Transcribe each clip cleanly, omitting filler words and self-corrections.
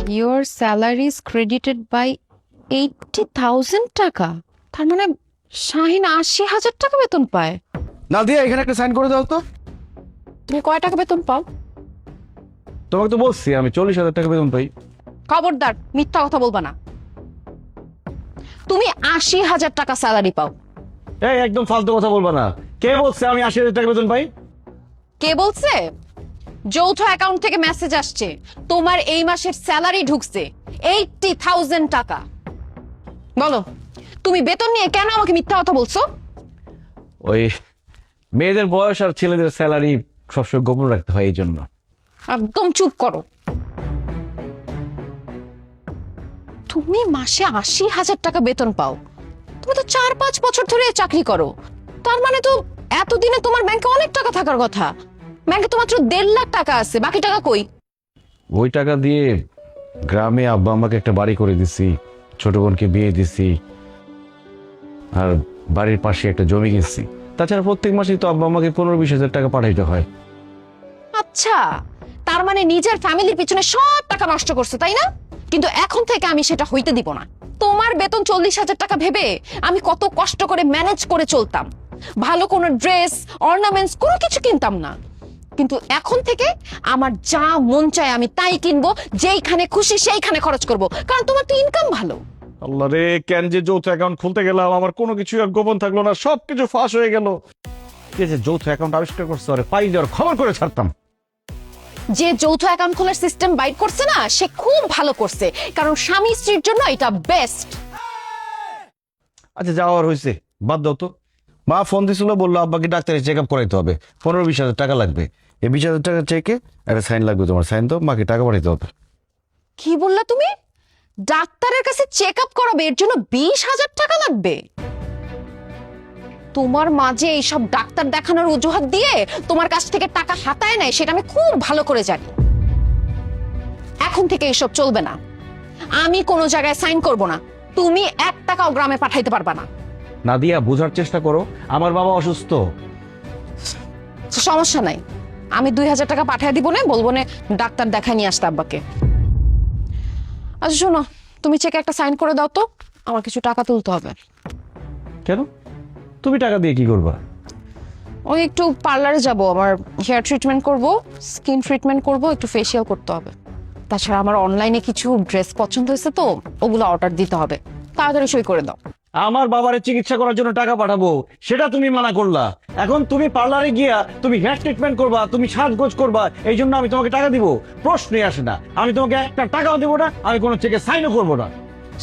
Your salary is credited by 80,000 টাকা। তার মানে শাহিন 80,000 টাকা বেতন পায়। নাদিয়া এখানে একটা সাইন করে দাও তো। তুমি কয় টাকা বেতন পাও? তোমাকে তো বলছি আমি 40,000 টাকা বেতন পাই। খবরদার, মিথ্যা কথা বলবা না। তুমি 80,000 টাকা স্যালারি পাও। এই একদম ফালতু কথা বলবা না। কে বলছে আমি 80,000 টাকা বেতন পাই? কে বলছে? যৌথ অ্যাকাউন্ট থেকে মেসেজ আসছে তোমার এই মাসের স্যালারি ঢুকছে 80,000 টাকা। বলো, তুমি বেতন নিয়ে কেন আমাকে মিথ্যা কথা বলছো? ওই মেয়েদের বয়স আর ছেলেদের স্যালারি সবসময় গোপন রাখতে হয় এই জন্য। একদম চুপ করো। তুমি মাসে 80,000 টাকা বেতন পাও। তুমি তো 4-5 বছর ধরে চাকরি করো। তার মানে তো এতদিনে তোমার ব্যাংকে অনেক টাকা থাকার কথা। ব্যাংকে তো মাত্র 1.5 লাখ টাকা আছে, বাকি টাকা কই? ওই টাকা দিয়ে গ্রামে আব্বা আমাকে একটা বাড়ি করে দিছি, ছোট বোনকে বিয়ে দিছি, আর বাড়ির পাশে একটা জমি কিনছি। তাছাড়া প্রত্যেক মাসেই তো আব্বা আমাকে 15-20 হাজার টাকা পাঠাইতে হয়। আচ্ছা, তার মানে নিজের ফ্যামিলির পিছনে সব টাকা নষ্ট করছো, তাই না? কিন্তু এখন থেকে আমি সেটা হইতে দিব না। তোমার বেতন 40,000 টাকা ভেবে আমি কত কষ্ট করে ম্যানেজ করে চলতাম। ভালো কোনো ড্রেস, অর্নামেন্টস কোনো কিছু কিনতাম না। কিন্তু এখন থেকে আমার যা মন চায় আমি তাই কিনবো, যেইখানে খুশি সেইখানে খরচ করব, কারণ তোমার তো ইনকাম ভালো। আল্লাহ রে, কেন যে যৌথ অ্যাকাউন্ট খুলতে গেলাম, আমার কোনো কিছু আর গোপন থাকলো না, সবকিছু ফাঁস হয়ে গেল। কে যে যৌথ অ্যাকাউন্ট আবিষ্কার করছে আরে পাই দেওয়ার খবর করে ছাড়তাম। যে যৌথ অ্যাকাউন্ট খোলার সিস্টেম বাইর করছে না, সে খুব ভালো করছে, কারণ স্বামী স্ত্রীর জন্য এটা বেস্ট। আচ্ছা যাওয়ার হয়েছে, বাদ দাও তো। মা ফোন দিছিল, বললো আব্বাকে ডাক্তারি চেক আপ করাইতে হবে, 15-20 হাজার টাকা লাগবে। এই 20,000 টাকা চেকে একটা সাইন লাগবে, তোমার সাইন তো মাকে টাকা পাঠাইতে হবে। কি বললা তুমি? ডাক্তারের কাছে চেক আপ করাবে, এর জন্য 20,000 টাকা লাগবে? তোমার মাঝে এইসব ডাক্তার দেখানোর অজুহাত দিয়ে তোমার কাছ থেকে টাকা হাতায় নেয়, সেটা আমি খুব ভালো করে জানি। এখন থেকে এসব চলবে না। আমি কোনো জায়গায় সাইন করব না। তুমি 1 টাকাও গ্রামে পাঠাইতে পারবা না। নাদিয়া বোঝার চেষ্টা করো, আমার বাবা অসুস্থ। সমস্যা নাই, আমি 2,000 টাকা পাঠিয়ে দিব না, বলবো না ডাক্তার দেখায় নিয়ে আসতে আব্বাকে। আচ্ছা শোনো, তুমি চেকে একটা সাইন করে দাও তো, আমার কিছু টাকা তুলতে হবে। কেন? তুমি টাকা দিয়ে কি করবা? ওই একটু পার্লারে যাব, আমার হেয়ার ট্রিটমেন্ট করব, স্কিন ট্রিটমেন্ট করব, একটু ফেসিয়াল করতে হবে। তাছাড়া আমার অনলাইনে কিছু ড্রেস পছন্দ হয়েছে তো, ওগুলো অর্ডার দিতে হবে। তাড়াতাড়ি সই করে দাও। আমার বাবারে চিকিৎসা করার জন্য টাকা পাঠাবো, সেটা তুমি মানা করলা। এখন তুমি পার্লারে গিয়া তুমি হেয়ার ট্রিটমেন্ট করবা, তুমি সাজগোজ করবা, এই জন্য আমি তোমাকে টাকা দিব? প্রশ্নই আসে না। আমি তোমাকে একটা টাকাও দেবো না, আমি কোনো চেকে সাইনও করবো না।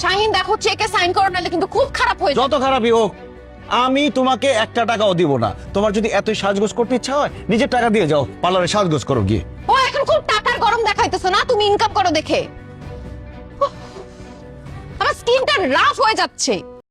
শাহিন দেখো, চেকে সাইন করো, নাহলে কিন্তু খুব খারাপ হয়ে যাবে। যত খারাপই হোক, আমি তোমাকে একটা টাকাও দিব না। তোমার যদি এতই সাজগোজ করতে ইচ্ছা হয়, নিজের টাকা দিয়ে যাও, পার্লারে সাজগোজ করো গিয়ে। ও এখন খুব টাকার গরম দেখাইতেছো না, তুমি ইনকাম করো দেখে। উফ, আমার স্কিনটা রাফ হয়ে যাচ্ছে।